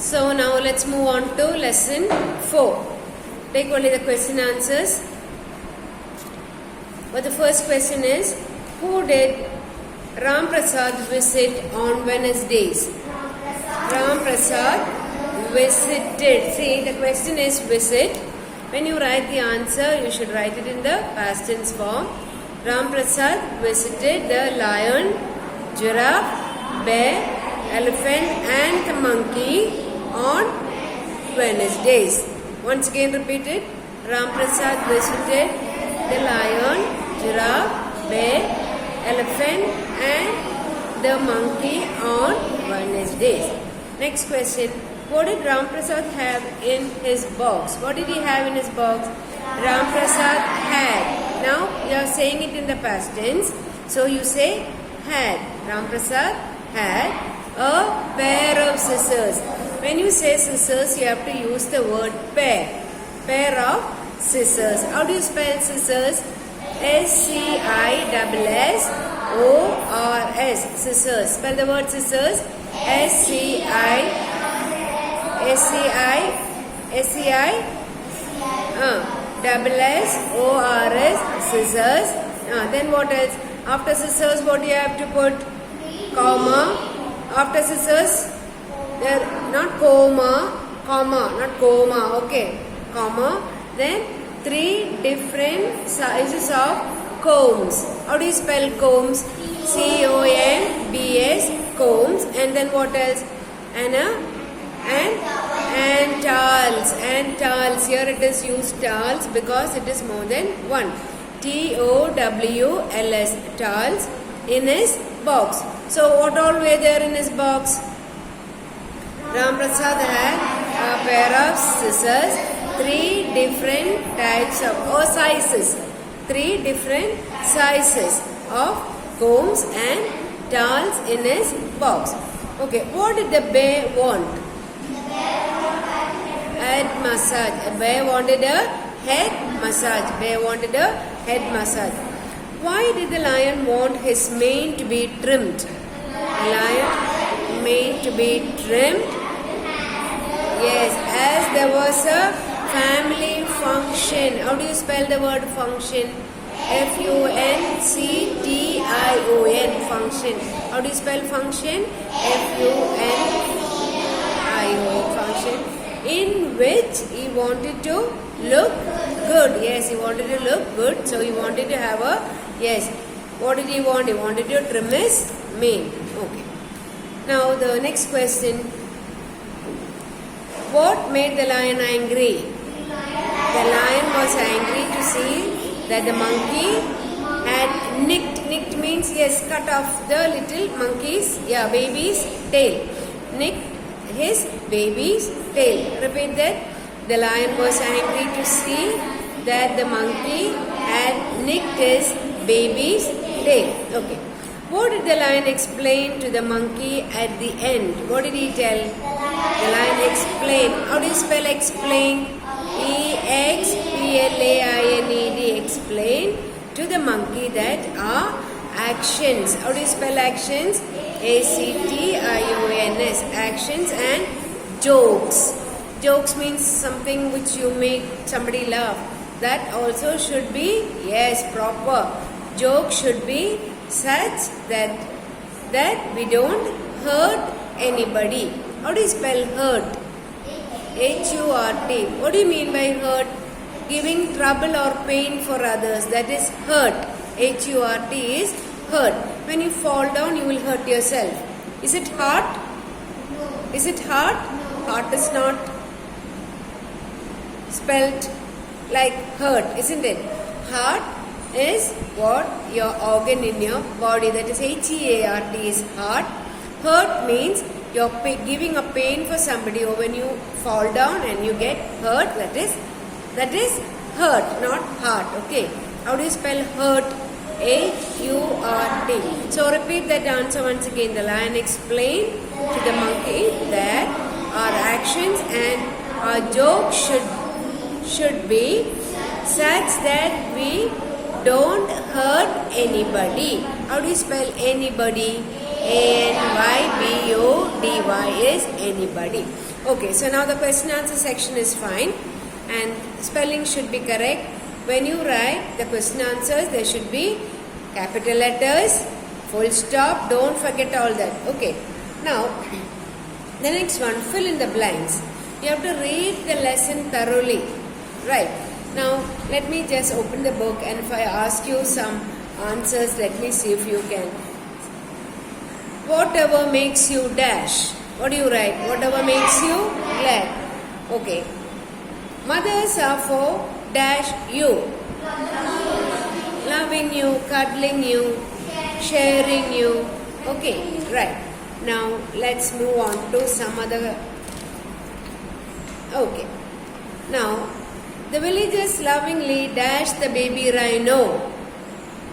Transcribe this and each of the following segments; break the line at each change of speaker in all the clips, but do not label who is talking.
So now let's move on to lesson 4. Take only the question answers. But the first question is, who did Ram Prasad visit on Wednesdays? Ram Prasad visited. See, the question is visit. When you write the answer, you should write it in the past tense form. Ram Prasad visited the lion, giraffe, bear, elephant and the monkey on Wednesdays. Once again repeat it. Ram Prasad visited the lion, giraffe, bear, elephant and the monkey on Wednesdays. Next question. What did Ram Prasad have in his box? What did he have in his box? Ram Prasad had. Now you are saying it in the past tense. So you say had. Ram Prasad had a pair of scissors. When you say scissors, you have to use the word pair. Pair of scissors. How do you spell scissors? S-C-I-S-S-O-R-S. Scissors. Spell the word scissors. S-C-I-S-S-O-R-S. Scissors. Then what else? After scissors, what do you have to put? Comma. After scissors, there not comma, not coma. Okay, comma. Then 3 different sizes of combs. How do you spell combs? C-O-M-B-S, combs. And then what else? And towels. And towels. Here it is used towels because it is more than one. T-O-W-L-S, towels in his box. So what all were there in his box? Ram Prasad had a pair of scissors, 3 different types of sizes. 3 different sizes of combs and towels in his box. Okay, what did the bear want? Head massage. A bear wanted a head massage. Bear wanted a head massage. Why did the lion want his mane to be trimmed? The lion mane to be trimmed? Yes, as there was a family function. How do you spell the word function? F-U-N-C-T-I-O-N, function. How do you spell function? F-U-N-I-O-N, function. In which he wanted to look good. Yes, he wanted to look good. So he wanted to have a, yes. What did he want? He wanted to trim his mane. Okay. Now the next question. What made the lion angry? The lion was angry to see that the monkey had nicked. Nicked means, yes, cut off the little monkey's, baby's tail. Nicked his baby's tail. Repeat that. The lion was angry to see that the monkey had nicked his baby's tail. Okay. What did the lion explain to the monkey at the end? What did he tell? The lion explained. How do you spell explain? E-X-P-L-A-I-N-E-D. Explain to the monkey that our actions. How do you spell actions? A-C-T-I-O-N-S. Actions and jokes. Jokes means something which you make somebody laugh. That also should be, yes, proper. Joke should be such that we don't hurt anybody. How do you spell hurt? H-U-R-T. What do you mean by hurt? Giving trouble or pain for others. That is hurt. H-U-R-T is hurt. When you fall down, you will hurt yourself. Is it heart? Is it heart? Heart is not spelt like hurt, isn't it? Heart is what? Your organ in your body. That is H-E-A-R-T is heart. Hurt means you're giving a pain for somebody, or when you fall down and you get hurt, that is hurt, not heart. Okay. How do you spell hurt? H-U-R-T. So repeat that answer once again. The lion explained to the monkey that our actions and our jokes should be such that we don't hurt anybody. How do you spell anybody? anybody is anybody. Okay, so now the question answer section is fine and spelling should be correct. When you write the question answers, there should be capital letters, full stop, don't forget all that. Okay, now the next one, fill in the blanks. You have to read the lesson thoroughly. Right, now let me just open the book and if I ask you some answers, let me see if you can. Whatever makes you dash. What do you write? Whatever makes you glad. Okay. Mothers are for dash you. Loving you, cuddling you, sharing you. Okay, right. Now let's move on to some other. Okay. Now the villagers lovingly dash the baby rhino.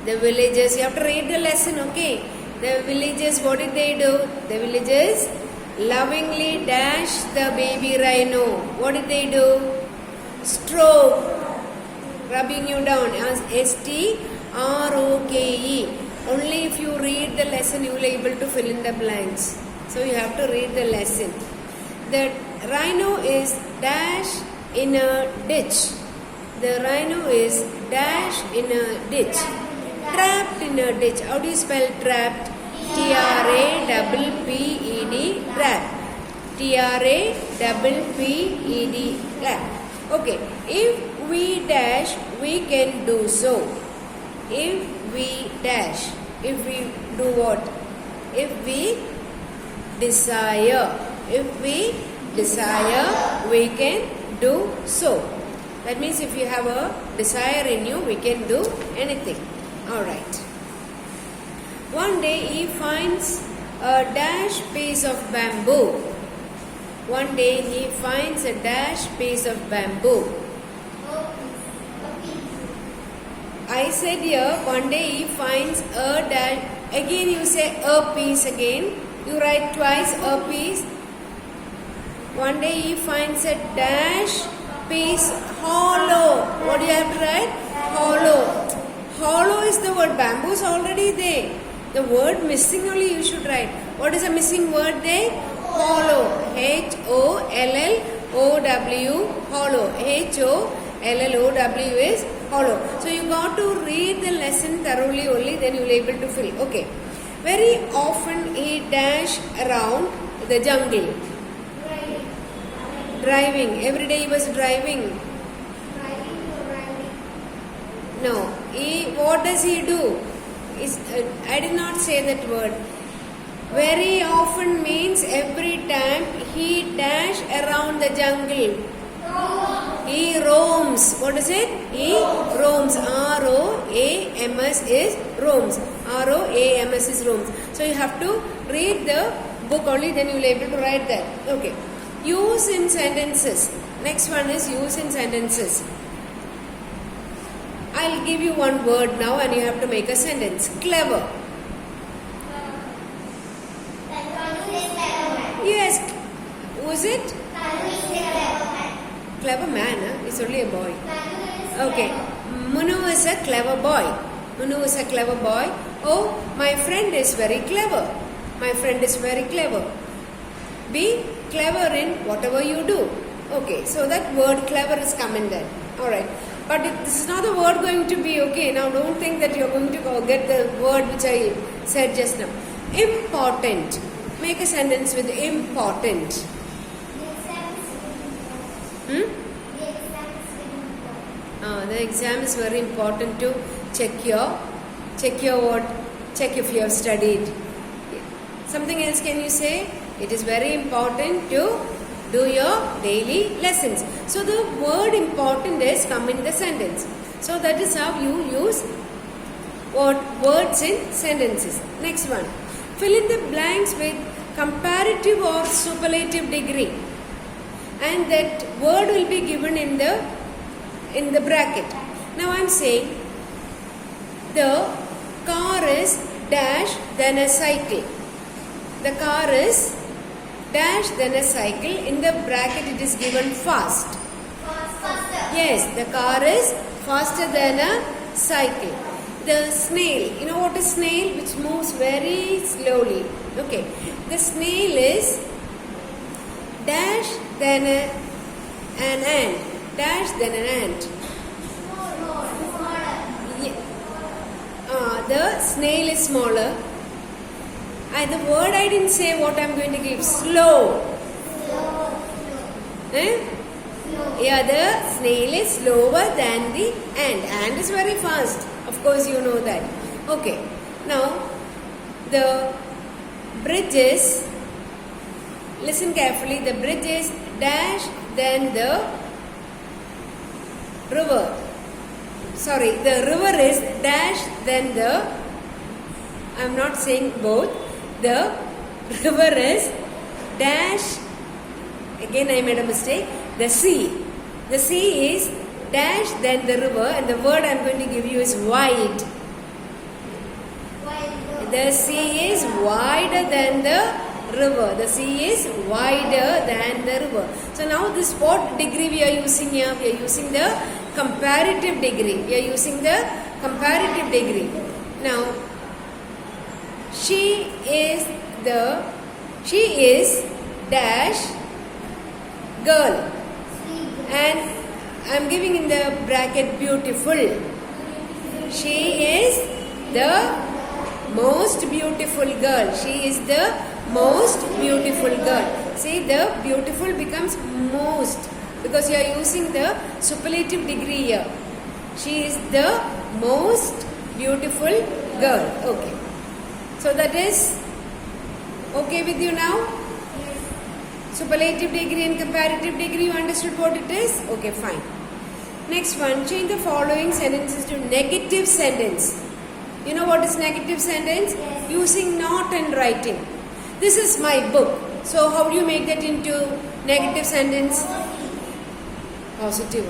The villagers, you have to read the lesson, okay? The villagers, what did they do? The villagers lovingly dash the baby rhino. What did they do? Stroke, rubbing you down as S-T-R-O-K-E. Only if you read the lesson you will be able to fill in the blanks. So you have to read the lesson. The rhino is dash in a ditch. The rhino is dash in a ditch. Trapped in a ditch. How do you spell trapped? T-R-A-P-P-E-D, trapped. T-R-A-P-P-E-D, trapped. Okay. If we dash, we can do so. If we dash. If we do what? If we desire. If we desire, we can do so. That means if you have a desire in you, we can do anything. Alright. One day he finds a dash piece of bamboo. One day he finds a dash piece of bamboo. I said here, one day he finds a dash. Again you say a piece again. You write twice a piece. One day he finds a dash piece hollow. What do you have to write? Hollow. Hollow is the word. Bamboo is already there. The word missing only you should write. What is the missing word there? Hollow. H-O-L-L-O-W. Hollow. H-O-L-L-O-W is hollow. So you got to read the lesson thoroughly only, then you will be able to fill. Okay. Very often he dash around the jungle. Driving. Every day he was driving. No. What does he do? I did not say that word. Very often means every time he dash around the jungle. He roams. What is it? He roams. R-O-A-M-S is roams. R-O-A-M-S is roams. So you have to read the book only, then you will be able to write that. Okay. Use in sentences. Next one is use in sentences. I'll give you one word now and you have to make a sentence. Clever. Yes. Who is it? Clever man, huh? It's only a boy. Okay. Munu is a clever boy. Munu is a clever boy. Oh, my friend is very clever. My friend is very clever. Be clever in whatever you do. Okay, so that word clever is coming there. Alright. But this is not the word going to be okay. Now don't think that you're going to get the word which I said just now. Important. Make a sentence with important. The exam is very important to check if you have studied. Something else can you say? It is very important to do your daily lessons. So the word important is come in the sentence. So that is how you use words in sentences. Next one. Fill in the blanks with comparative or superlative degree. And that word will be given in the bracket. Now I am saying the car is dash than a cycle. The car is dash than a cycle. In the bracket it is given fast. Faster. Yes, the car is faster than a cycle. the snail. You know what is snail? Which moves very slowly. Okay. The snail is dash then an ant. Dash then an ant. The snail is smaller. And the word I didn't say what I'm going to give. Slow. Yeah, the snail is slower than the ant. Ant is very fast. Of course, you know that. Okay. Now, the bridge is, listen carefully, the bridge is dash then the river. Sorry, the river is dash then the, I'm not saying both. The river is dash, again I made a mistake, the sea. The sea is dash then the river, and the word I am going to give you is wide. The sea is wider than the river. The sea is wider than the river. So now this what degree we are using here? We are using the comparative degree. We are using the comparative degree. Now, she is dash girl, and I am giving in the bracket beautiful. She is the most beautiful girl. She is the most beautiful girl. See, the beautiful becomes most because you are using the superlative degree here. She is the most beautiful girl. Okay. So that is okay with you now? Superlative degree and comparative degree, you understood what it is? Okay, fine. Next one, change the following sentences to negative sentence. You know what is negative sentence?
Yes.
Using not and writing. This is my book. So how do you make that into negative sentence? Positive.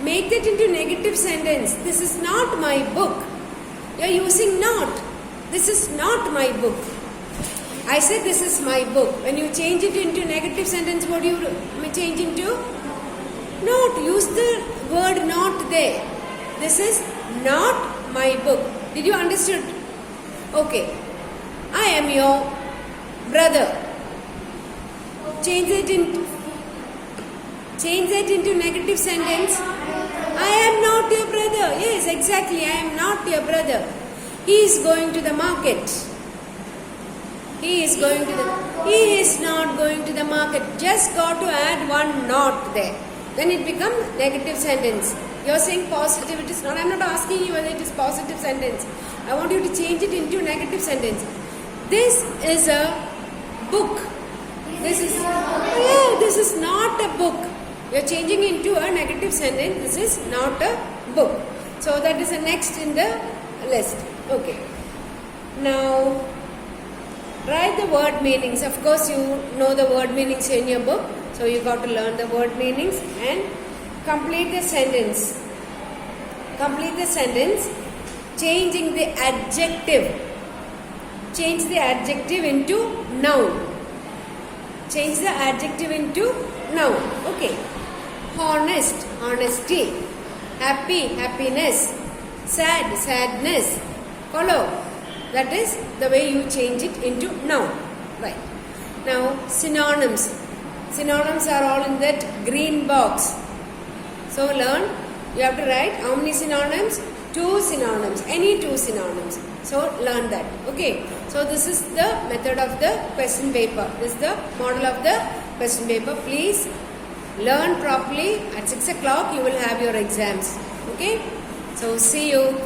Make that into negative sentence. This is not my book. You are using not. This is not my book. I said this is my book. When you change it into negative sentence, what do you change into? Not. Use the word not there. This is not my book. Did you understood? Okay. I am your brother. Change that into negative sentence. I am not your brother. Yes, exactly. I am not your brother. He is going to the market. He is not going to the market. Just got to add one not there. Then it becomes negative sentence. You are saying positive. It is not. I am not asking you whether it is positive sentence. I want you to change it into negative sentence. This is a book. This is not a book. You are changing into a negative sentence. This is not a book. So that is the next in the list. Okay. Now, write the word meanings. Of course, you know the word meanings in your book. So you got to learn the word meanings and complete the sentence. Complete the sentence changing the adjective. Change the adjective into noun. Change the adjective into noun. Okay. Honest, honesty. Happy, happiness. Sad, sadness. Follow. That is the way you change it into noun. Right. Now, synonyms. Synonyms are all in that green box. So, learn. You have to write how many synonyms? 2 synonyms. Any 2 synonyms. So, learn that. Okay. So, this is the method of the question paper. This is the model of the question paper. Please learn properly. At 6 o'clock, you will have your exams. Okay. So, see you.